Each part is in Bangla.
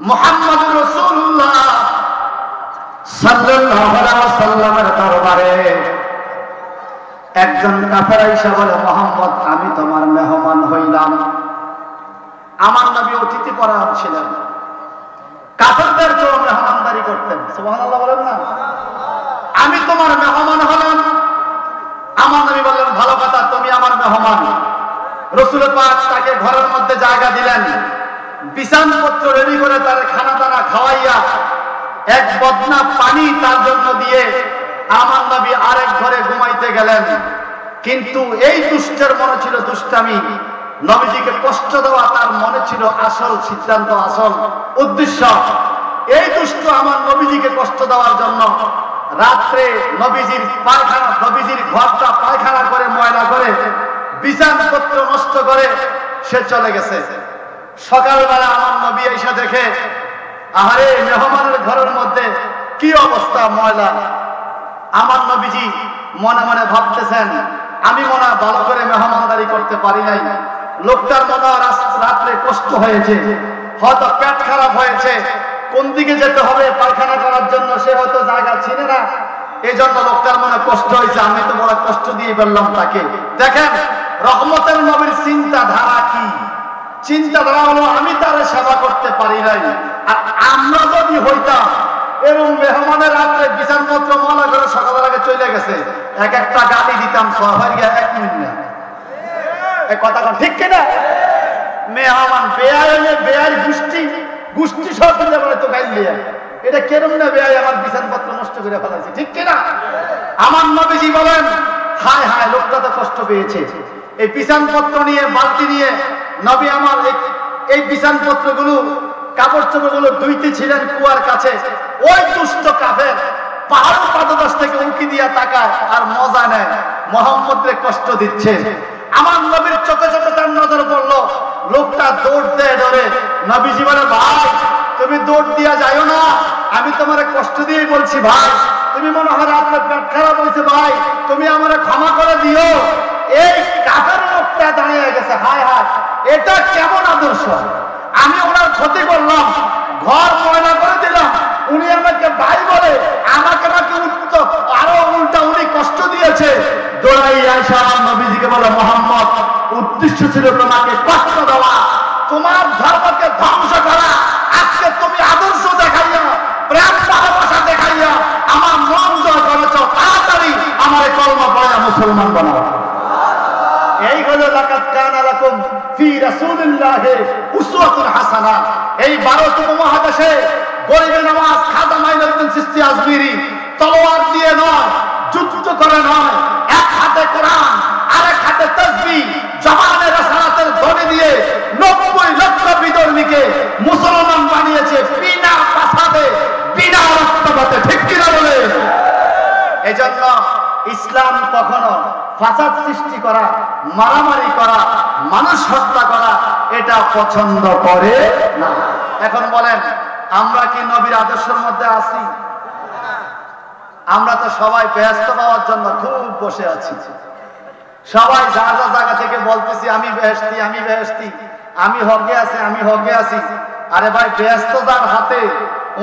মুহাম্মদুর রাসূলুল্লাহ সাল্লাল্লাহু আলাইহি ওয়াসাল্লামের দরবারে একজন কাফের আইসা বলে, মুহাম্মদ আমি তোমার মেহমান হইলাম। আমার নবী অতিথি পরায়ণ ছিলেন, কাফেরদেরকেও মেহমানদারি করতেন। সুবহানাল্লাহ বলেন না? আমি তোমার মেহমান হলাম। আমার নবী বললেন, ভালো কথা, তুমি আমার মেহমান। রাসূল পাক তাকে ঘরের মধ্যে জায়গা দিলেন, বিছানাপত্র রেডি করে তার খানা দানা খাওয়াইয়া এক বদনা পানি তার জন্য দিয়ে আমার নবী আরেক ঘরে ঘুমাইতে গেলেন। কিন্তু এই দুষ্টের মনে ছিল দুষ্টামি, নবীজিকে কষ্ট দেওয়া তার মনে ছিল আসল সিদ্ধান্ত, আসল উদ্দেশ্য। এই দুষ্ট আমার নবীজিকে কষ্ট দেওয়ার জন্য রাত্রে নবীজির পায়খানা, নবীজির ঘরটা পায়খানা করে ময়লা করে বিছানাপত্র নষ্ট করে সে চলে গেছে। সকালবেলা আমার নবী এসে দেখে, আহারে মেহমানের ঘরের মধ্যে কি অবস্থা, ময়লা। আমার নবীজি মনে মনে ভাবতেছেন, আমি মনে ভালো করে মেহমানদারি করতে পারি নাই, লোকটার মনে রাত্রে কষ্ট হয়েছে, হয়তো পেট খারাপ হয়েছে, কোন দিকে যেতে হবে পায়খানা করার জন্য সে হয়তো জায়গা চিনে না, এই জন্য লোকটার মনে কষ্ট হয়েছে, আমি তো বড় কষ্ট দিয়ে ফেললাম তাকে। দেখেন রহমতের নবীর চিন্তাধারা কি? চিন্তাধারা হলো আমি তার সেবা করতে পারি নাই, আর আমরা যদি হইতাম এরকম মেহমানের রাত্রে বিছানাপত্র ময়লা করে সকালের আগে চলে গেছে, এক একটা গালি দিতাম, সবাই গিয়ে 1 মিনিট না, এই কথা ঠিক কিনা? মেহমান বেয়ার গোষ্ঠী সব দিলে বলে তো গাইলে এটা কেরম না বেয়াই আমার বিছানাপত্র নষ্ট করে ফেলাইছে, ঠিক কিনা? আমার নবীজি বলেন, হায় হায় লোকটা তো কষ্ট পেয়েছে। এই বিছানাপত্র নিয়ে বালতি নিয়ে নবী আমার এই বিছানাপত্রগুলো কাপড় চোপড়গুলো ধুইতে ছিলেন কুয়ার কাছে। ওই দুষ্ট কাফের পাহাড় পাদদেশ থেকে উঁকি দিয়া তাকায় আর মজা নেয়, মুহাম্মদকে কষ্ট দিচ্ছে। আমার নবীর চোখে চোখে তার নজর পড়লো, লোকটা দৌড় দেয় ডরে। নবীজি বলে, ভাই তুমি দৌড় দিয়া যাইও না, আমি তোমার কষ্ট দিয়ে বলছি ভাই, তুমি মনে হয় আপনার পেট খারাপ হয়েছে ভাই, তুমি আমার ক্ষমা করে দিও। এই কাফের লোকটা দাঁড়িয়ে গেছে, হায় হায় এটা কেমন আদর্শ! আমি ওনার ক্ষতি করলাম, ঘর ময়লা করে দিলাম, উনি আমাকে ভাই বলে, আমাকে আরো উল্টা উনি কষ্ট দিয়েছে। দৌড়াই আয়েশা আমার নবীজিকে বলে, মুহাম্মদ উদ্দেশ্য ছিল তোমাকে কষ্ট দেওয়া, তোমার ধর্মকে ধ্বংস করা। আজকে তুমি আদর্শ দেখাইয়া, প্রেম ভালোবাসা দেখাইয়া আমার মন জয় করেছ, তাড়াতাড়ি আমার কলমা পড়া মুসলমান বানাও। এই হলো লাকাদ কানা লাকুম ফি রাসূলিল্লাহি উসওয়াতুন হাসানাহ। এই ভারত উপমহাদেশে গরিবে নওয়াজ খাজা মাইনুদ্দিন চিশতি আজমিরি তলোয়ার দিয়ে নয়, যুদ্ধ করে নয়, এক হাতে কোরআন আরেক হাতে তাসবিহ, জবানে রাসালাতের ধ্বনি দিয়ে 90 লক্ষ বিধর্মীকে মুসলমান বানিয়েছে, বিনা ফাসাদে, বিনা রক্তপাতে, ঠিক কিনা বলে? এজন্য ইসলাম কখনো ফাসাদ সৃষ্টি করা, মারামারি করা, মানুষ হত্যা করা এটা পছন্দ করে না। এখন বলেন, আমরা কি নবীর আদর্শের মধ্যে আছি? আমরা তো সবাই ব্যস্ত পাওয়ার জন্য খুব বসে আছি, সবাই যা যা জায়গা থেকে বলতেছি আমি বেহেশতি, আমি বেহেশতি, আমি হকে আছি, আমি হকে আছি। আরে ভাই, ব্যস্ত যার হাতে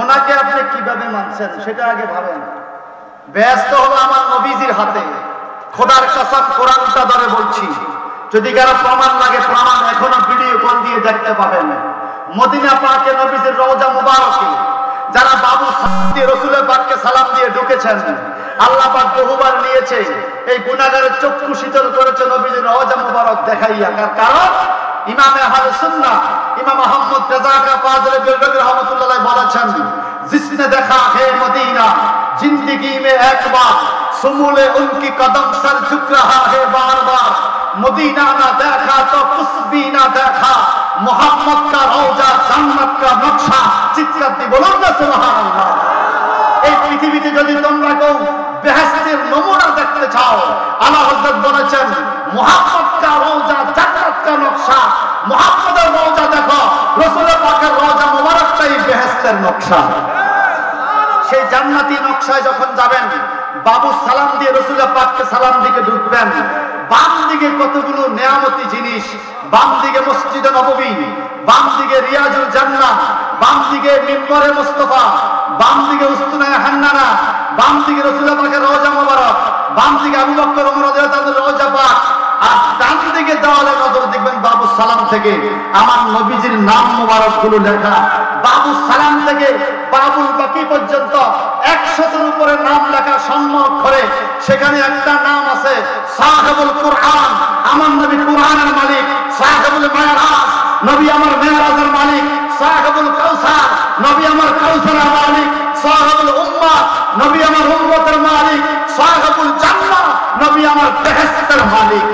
ওনাকে আপনি কিভাবে মানছেন সেটা আগে ভাবেন। ব্যস্ত হলো আমার নবীজির হাতে। খোদার কসম কোরআনটা ধরে বলছি, যদি কারো প্রমাণ লাগে প্রমাণ এখনো ভিডিও কল দিয়ে দেখতে পাবেন। মদিনা পাকে নবীজির রওজা মুবারকে যারা বাবু দিয়ে রাসূলের পাককে সালাম দিয়ে ঢুকেছেন, আল্লাহ পাক বহুবার নিয়েছে, এই গুনাহগারের চক্ষু শীতল করেছে নবীজির রওজা মুবারক দেখাইয়া। কারণ ইমামে আহলে সুন্নাহ ইমাম আহমদ রেজা কা ফাজল বেলবি রাহমাতুল্লাহ বলেছেন, जिसने देखा है मदीना जिंदगी में एक बार, सुमूले उनकी कदम सर झुक रहा है बार बार, मदीना ना देखा तो कुछ भी ना देखा, मोहम्मद का रौजा जन्नत का नक्शा। চিৎকার দিয়ে বলুন না সুবহানাল্লাহ। এই পৃথিবীতে যদি তোমরা কেউ বেহেশতের নমুনা দেখতে চাও, আলা হযরত বলেছেন মোহাম্মদ কা রওজা জান্নাত কা নকশা, মোহাম্মদের রওজা দেখো, রাসূলের পাকের রওজা মুবারকটাই বেহেশতের নকশা। সেই জান্নাতি নকশায় যখন যাবেন, বাবু সালাম দিয়ে রাসূলের পাককে সালাম দিকে ঢুকবেন, বাম দিকে কতগুলো নেয়ামতি জিনিস, বাম দিকে মসজিদে নববী, বাম দিকে রিয়াজুল জান্নাহ, বাম দিকে মিম্বরে মুস্তাফা, বাম দিকে উস্তুনায়ে হান্নানা, বাম দিকে রাসূলুল্লাহ পাকের রওজা মোবারক, বাম দিকে আবু বকর ওমর রাদিয়াল্লাহু তাআলার রওজা পাক, আর ডান দিকে দেওয়ালে নজর দেখবেন বাবু সালাম থেকে আমার নবীজির নাম মোবারক গুলো লেখা। বাবু সালাম থেকে বাবুল বাকি পর্যন্ত 100-এর উপরে নাম লেখা সম্মুখে। সেখানে একটা নাম আছে সাহেবুল কুরআন, আমার নবী কুরআনের মালিক। সাহেবুল মেরাজ, নবী আমার মেরাজের মালিক। সাহেবুল কাউসার, নবী আমার কাউসারের মালিক। সাহেবুল উম্মাহ, নবী আমার উম্মতের মালিক। সাহেবুল জান্নাহ, নবী আমার বেহেশতের মালিক।